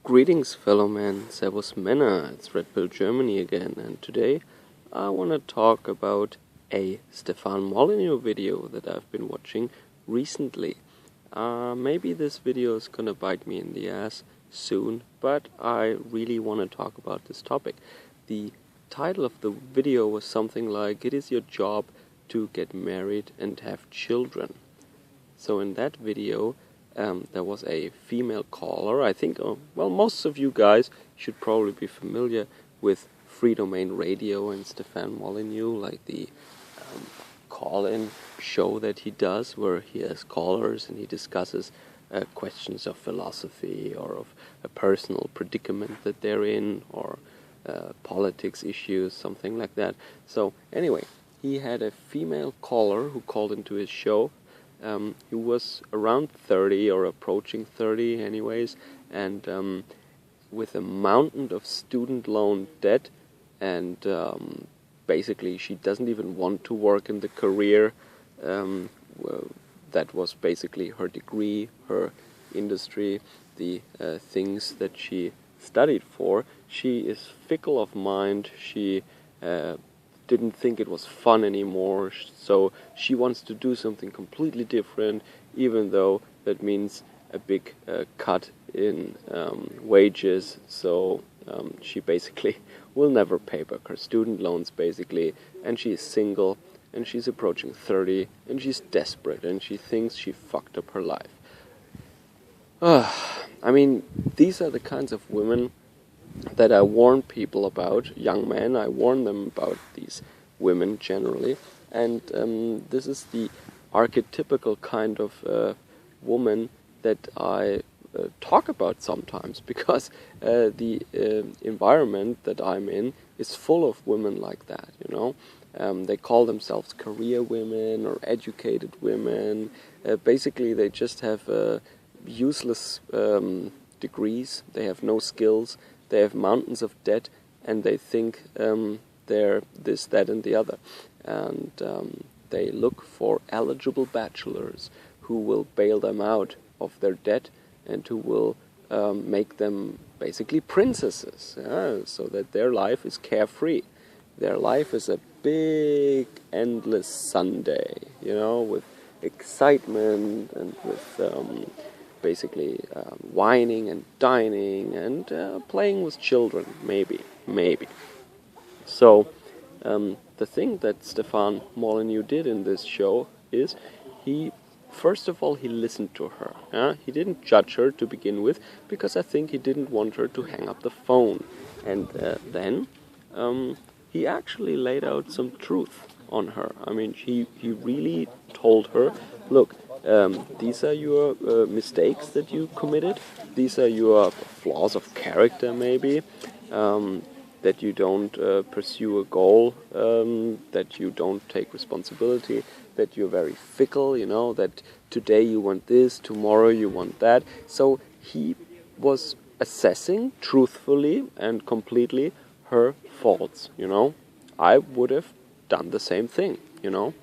Greetings, fellow man. Servus Männer. It's Red Pill Germany again, and today I want to talk about a Stefan Molyneux video that I've been watching recently. Maybe this video is gonna bite me in the ass soon, but I really want to talk about this topic. The title of the video was something like, "It is your job to get married and have children." So in that video, there was a female caller. I think, most of you guys should probably be familiar with Free Domain Radio and Stefan Molyneux, like the call-in show that he does, where he has callers and he discusses questions of philosophy or of a personal predicament that they're in, or politics issues, something like that. So anyway, he had a female caller who called into his show. He was around 30 or approaching 30 anyways, and with a mountain of student loan debt, and basically she doesn't even want to work in the career. That was basically her degree, her industry, the things that she studied for. She is fickle of mind. She didn't think it was fun anymore, so she wants to do something completely different, even though that means a big cut in wages. So she basically will never pay back her student loans, basically, and she is single, and she's approaching 30, and she's desperate, and she thinks she fucked up her life. I mean, these are the kinds of women that I warn people about, young men. I warn them about these women generally, and this is the archetypical kind of woman that I talk about sometimes, because the environment that I'm in is full of women like that, you know. They call themselves career women or educated women. Basically, they just have useless degrees. They have no skills. They have mountains of debt, and they think they're this, that, and the other. And they look for eligible bachelors who will bail them out of their debt and who will make them basically princesses, so that their life is carefree. Their life is a big, endless Sunday, you know, with excitement and with basically whining and dining and playing with children, maybe. So the thing that Stefan Molyneux did in this show is first of all, he listened to her. He didn't judge her to begin with, because I think he didn't want her to hang up the phone. And then he actually laid out some truth on her. I mean, he really told her, look, these are your mistakes that you committed. These are your flaws of character, maybe. That you don't pursue a goal, that you don't take responsibility, that you're very fickle, you know, that today you want this, tomorrow you want that. So he was assessing truthfully and completely her faults, you know. I would have done the same thing, you know.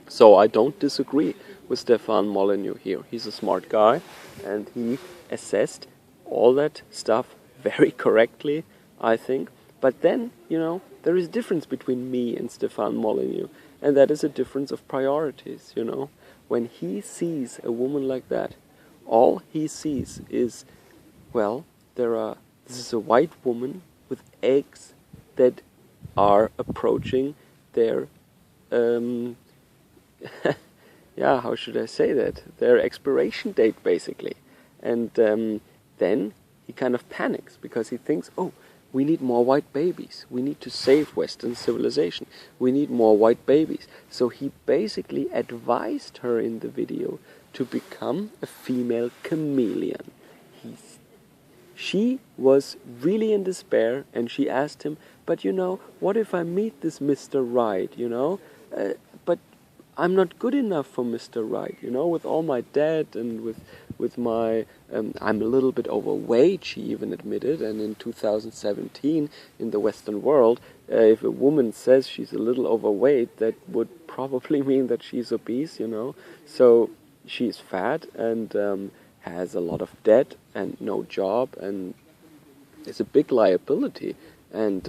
So I don't disagree with Stefan Molyneux here. He's a smart guy, and he assessed all that stuff very correctly, I think. But then, you know, there is a difference between me and Stefan Molyneux, and that is a difference of priorities, you know. When he sees a woman like that, all he sees is, well, this is a white woman with eggs that are approaching their how should I say that? Their expiration date, basically. And then he kind of panics, because he thinks, oh, we need more white babies. We need to save Western civilization. We need more white babies. So he basically advised her in the video to become a female chameleon. She was really in despair, and she asked him, but you know, what if I meet this Mr. Right, you know? But I'm not good enough for Mr. Right, you know, with all my debt and with my, I'm a little bit overweight, she even admitted, and in 2017, in the Western world, if a woman says she's a little overweight, that would probably mean that she's obese, you know. So she's fat and has a lot of debt and no job, and is a big liability. And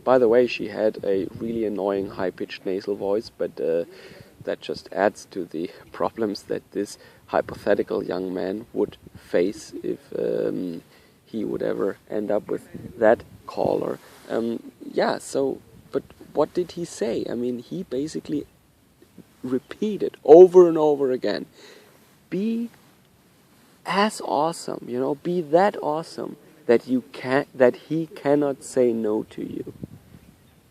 by the way, she had a really annoying high-pitched nasal voice, but that just adds to the problems that this hypothetical young man would face if he would ever end up with that caller. But what did he say? I mean, he basically repeated over and over again, be as awesome, be that awesome that he cannot say no to you.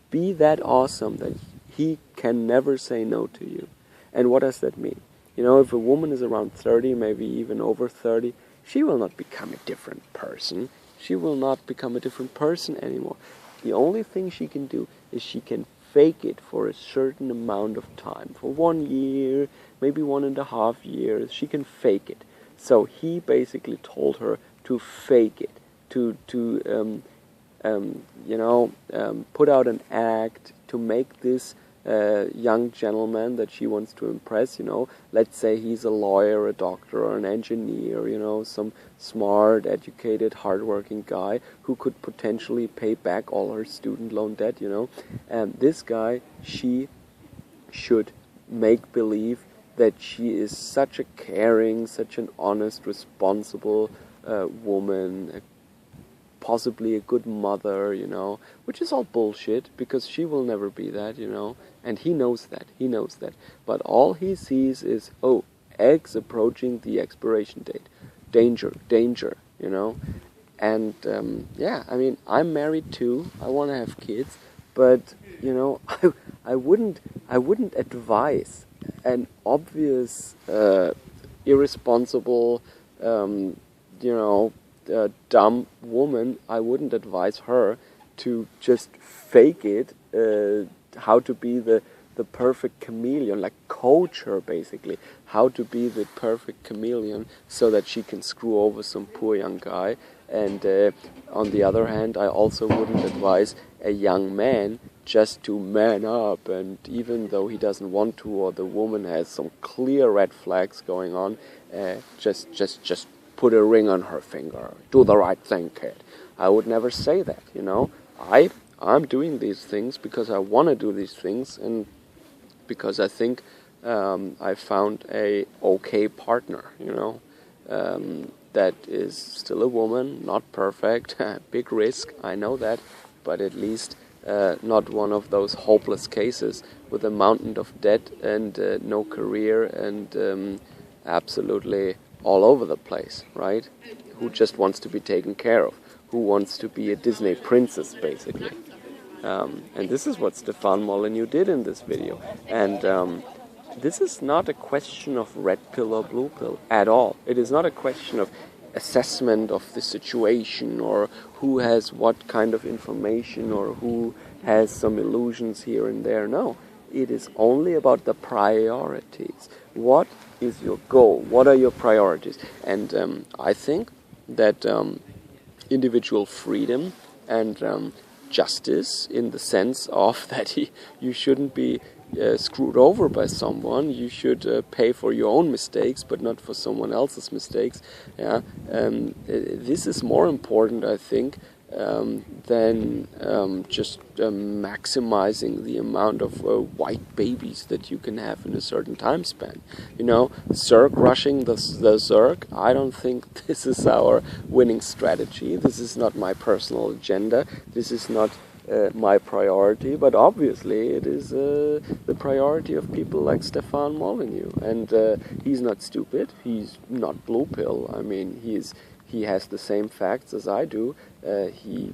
Be that awesome that he can never say no to you. And what does that mean? If a woman is around 30, maybe even over 30, she will not become a different person. She will not become a different person anymore. The only thing she can do is she can fake it for a certain amount of time. For 1 year, maybe 1.5 years, she can fake it. So he basically told her to fake it, to put out an act, to make this young gentleman that she wants to impress, let's say he's a lawyer, a doctor, or an engineer, some smart, educated, hardworking guy who could potentially pay back all her student loan debt, and this guy, she should make believe that she is such a caring, such an honest, responsible woman, possibly a good mother, which is all bullshit, because she will never be that, and he knows that, but all he sees is, eggs approaching the expiration date, danger, and I mean, I'm married too, I want to have kids, but, I wouldn't advise an obvious, irresponsible, dumb woman. I wouldn't advise her to just fake it, how to be the perfect chameleon, like coach her basically, how to be the perfect chameleon so that she can screw over some poor young guy. And on the other hand, I also wouldn't advise a young man just to man up, and even though he doesn't want to, or the woman has some clear red flags going on, just put a ring on her finger. Do the right thing, kid. I would never say that, I'm doing these things because I want to do these things, and because I think I found a okay partner, that is still a woman, not perfect, big risk, I know that, but at least not one of those hopeless cases with a mountain of debt and no career and absolutely all over the place, right? Who just wants to be taken care of, who wants to be a Disney princess, basically. And this is what Stefan Molyneux did in this video. And this is not a question of red pill or blue pill at all. It is not a question of assessment of the situation or who has what kind of information or who has some illusions here and there. No, it is only about the priorities. What is your goal? What are your priorities? And I think that individual freedom and justice, in the sense of that you shouldn't be screwed over by someone. You should pay for your own mistakes, but not for someone else's mistakes. Yeah, this is more important, I think, than just maximizing the amount of white babies that you can have in a certain time span. Zerg rushing the Zerg, I don't think this is our winning strategy. This is not my personal agenda. This is not my priority, but obviously it is the priority of people like Stefan Molyneux. And he's not stupid. He's not blue pill. I mean, he has the same facts as I do. He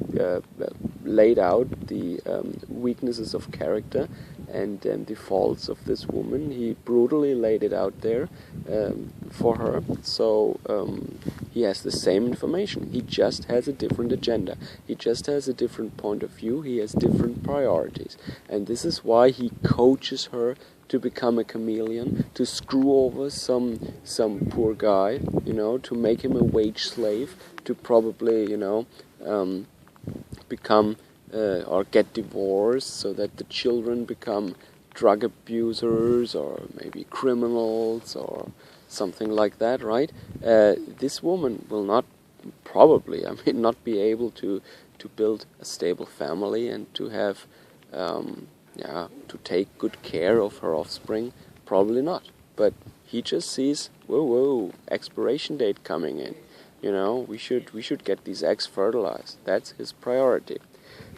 laid out the weaknesses of character and the faults of this woman. He brutally laid it out there for her. So he has the same information. He just has a different agenda. He just has a different point of view. He has different priorities. And this is why he coaches her to become a chameleon, to screw over some poor guy, to make him a wage slave, to probably, become or get divorced so that the children become drug abusers or maybe criminals or something like that, right? This woman will not probably, I mean, not be able to build a stable family and to have, to take good care of her offspring. Probably not. But he just sees, whoa, expiration date coming in. You know, we should get these eggs fertilized. That's his priority.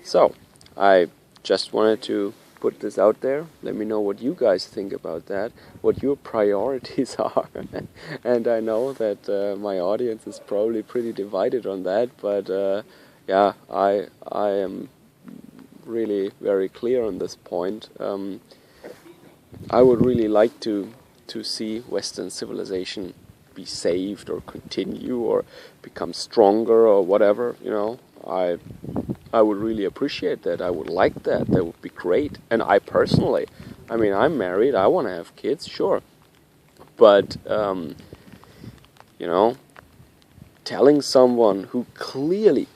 So, I just wanted to put this out there. Let me know what you guys think about that, what your priorities are. And I know that my audience is probably pretty divided on that, but I am really very clear on this point. I would really like to see Western civilization be saved or continue or become stronger or whatever, you know. I would really appreciate that. I would like that. That would be great. And I personally, I mean, I'm married. I want to have kids, sure. But, you know, telling someone who clearly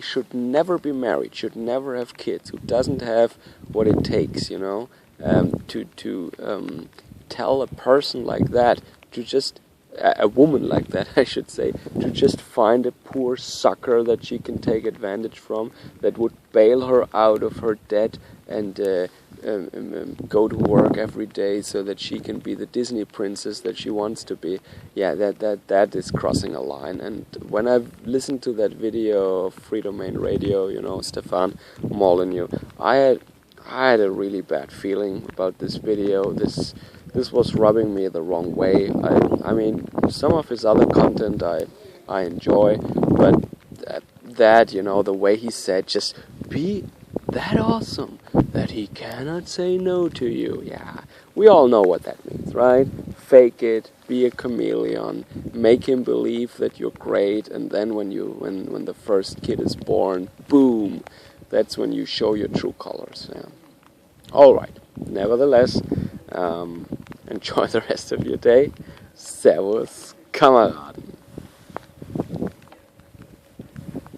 should never be married, should never have kids, who doesn't have what it takes, you know, to tell a person like that to just, a woman like that, I should say, to just find a poor sucker that she can take advantage from, that would bail her out of her debt and go to work every day so that she can be the Disney princess that she wants to be. Yeah, that is crossing a line. And when I've listened to that video of Free Domain Radio, you know, Stefan Molyneux, I had a really bad feeling about this video. This was rubbing me the wrong way. I mean, some of his other content I enjoy, but that, you know, the way he said, just be that awesome that he cannot say no to you. Yeah, we all know what that means, right? Fake it, be a chameleon, make him believe that you're great, and then when the first kid is born, boom, that's when you show your true colors. Yeah. All right. Nevertheless, enjoy the rest of your day. Servus, Kameraden.